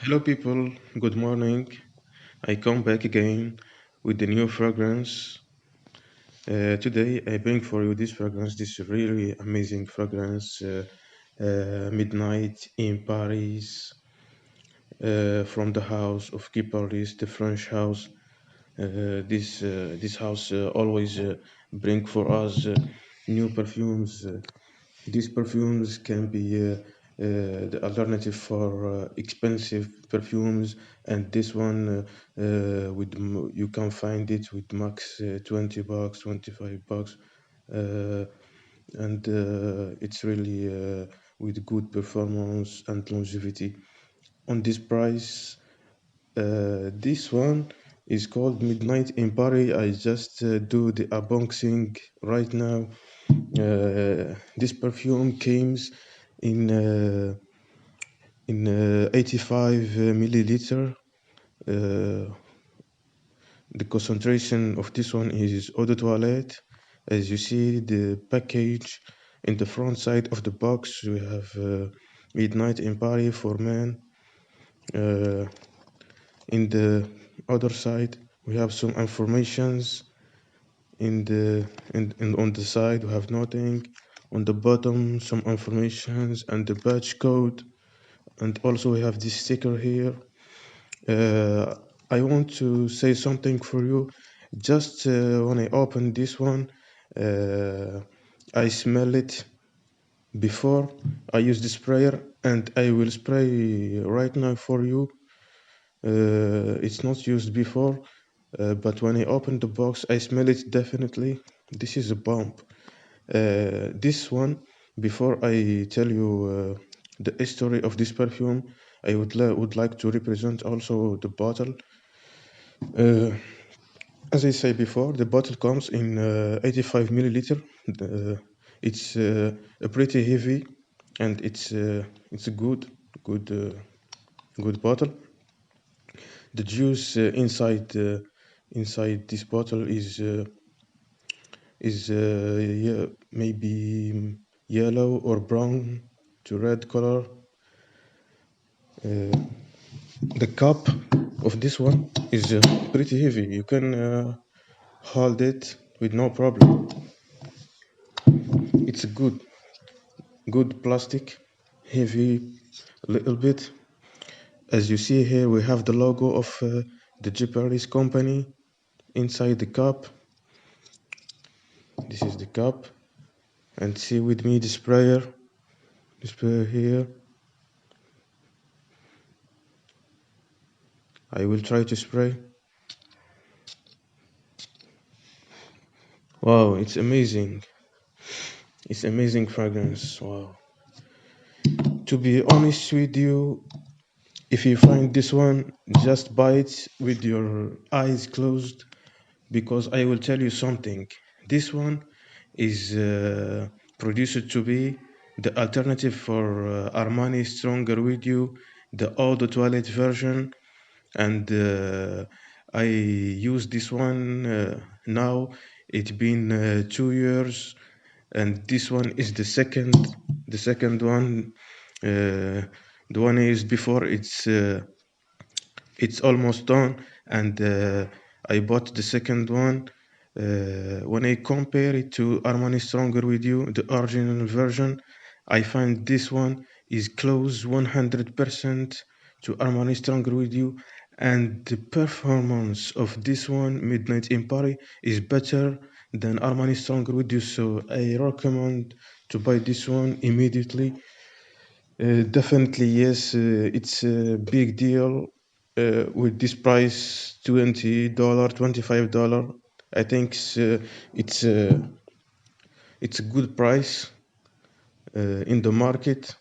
Hello, people. Good morning. I come back again with the new fragrance. Today, I bring for you this fragrance, this really amazing fragrance, Midnight in Paris, from the house of Geparlys, the French house. This house always bring for us new perfumes. These perfumes can be the alternative for expensive perfumes, and this one you can find it with max $20, $25, uh, and it's really with good performance and longevity. On this price, this one is called Midnight in Paris. I just do the unboxing right now. This perfume comes in 85 milliliter. Uh, the concentration of this one is eau de toilette. As you see, the package in the front side of the box, we have Midnight in Paris for men. Uh, in the other side, we have some informations. On the side, we have nothing. On the bottom, some informations and the badge code. And also we have this sticker here. Uh, I want to say something for you. Just when I open this one, uh, I smell it before I use the sprayer, and I will spray right now for you. It's not used before, but when I open the box, I smell it definitely. This is a bomb. This one, before I tell you the history of this perfume, I would like to represent also the bottle. Uh, as I said before, the bottle comes in 85 milliliter. Uh, it's a pretty heavy, and it's a good bottle. The juice inside this bottle is yeah, maybe yellow or brown to red color. Uh, the cup of this one is pretty heavy. You can hold it with no problem. It's a good plastic, heavy a little bit. As you see here, we have the logo of the Geparlys company inside the cup. This is the cup, and see with me the sprayer here. I will try to spray. Wow, it's amazing. It's amazing fragrance. Wow. To be honest with you, if you find this one, just buy it with your eyes closed, because I will tell you something. This one is produced to be the alternative for Armani Stronger With You, the eau de toilette version, and I use this one now. It's been 2 years, and this one is the second one. The one is before, it's almost done, and I bought the second one. When I compare it to Armani Stronger With You, the original version, I find this one is close 100% to Armani Stronger With You, and the performance of this one, Midnight in Paris, is better than Armani Stronger With You. So I recommend to buy this one immediately. Definitely, yes. It's a big deal with this price, $20, $25. I think it's uh, it's a good price in the market.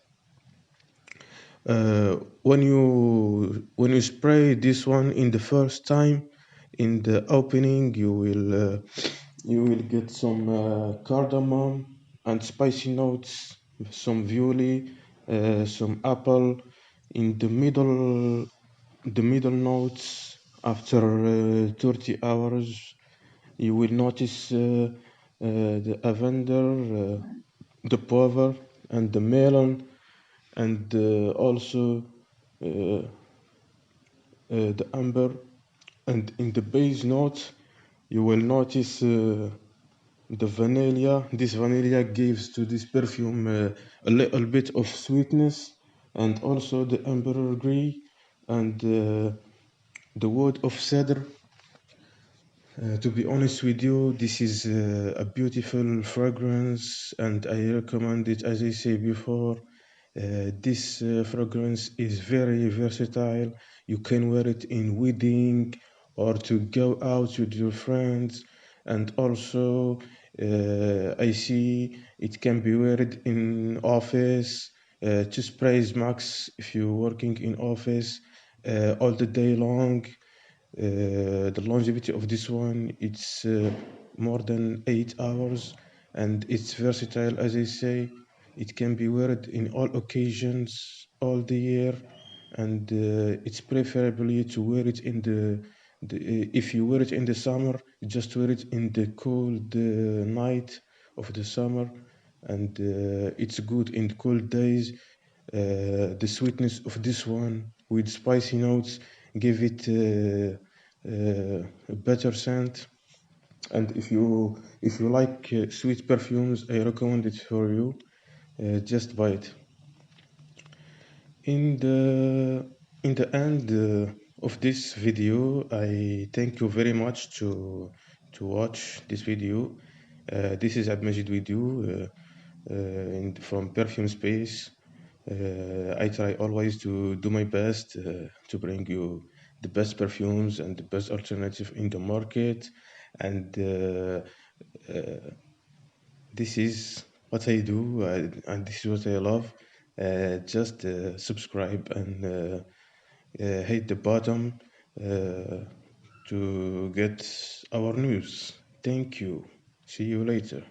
Uh, when you spray this one in the first time, in the opening, you will get some cardamom and spicy notes, some violi, some apple. In the middle notes, after 30 hours, you will notice the lavender, the poivre, and the melon, and also uh, the amber, and in the base note you will notice the vanilla. This vanilla gives to this perfume a little bit of sweetness, and also the ambergris and the wood of cedar. To be honest with you, this is a beautiful fragrance, and I recommend it. As I say before, this fragrance is very versatile. You can wear it in wedding or to go out with your friends, and also I see it can be weared in office to sprays max if you're working in office all the day long. The longevity of this one, it's more than 8 hours, and it's versatile. As I say, it can be worn in all occasions all the year, and it's preferably to wear it in if you wear it in the summer, just wear it in the cold night of the summer, and it's good in cold days. The sweetness of this one with spicy notes give it a better scent. And if you like sweet perfumes, I recommend it for you. Just buy it. In the in the end of this video, I thank you very much to watch this video. This is Madjid with you from Perfume Space. I try always to do my best to bring you the best perfumes and the best alternative in the market. And this is what I do, and this is what I love. Just subscribe and hit the button to get our news. Thank you. See you later.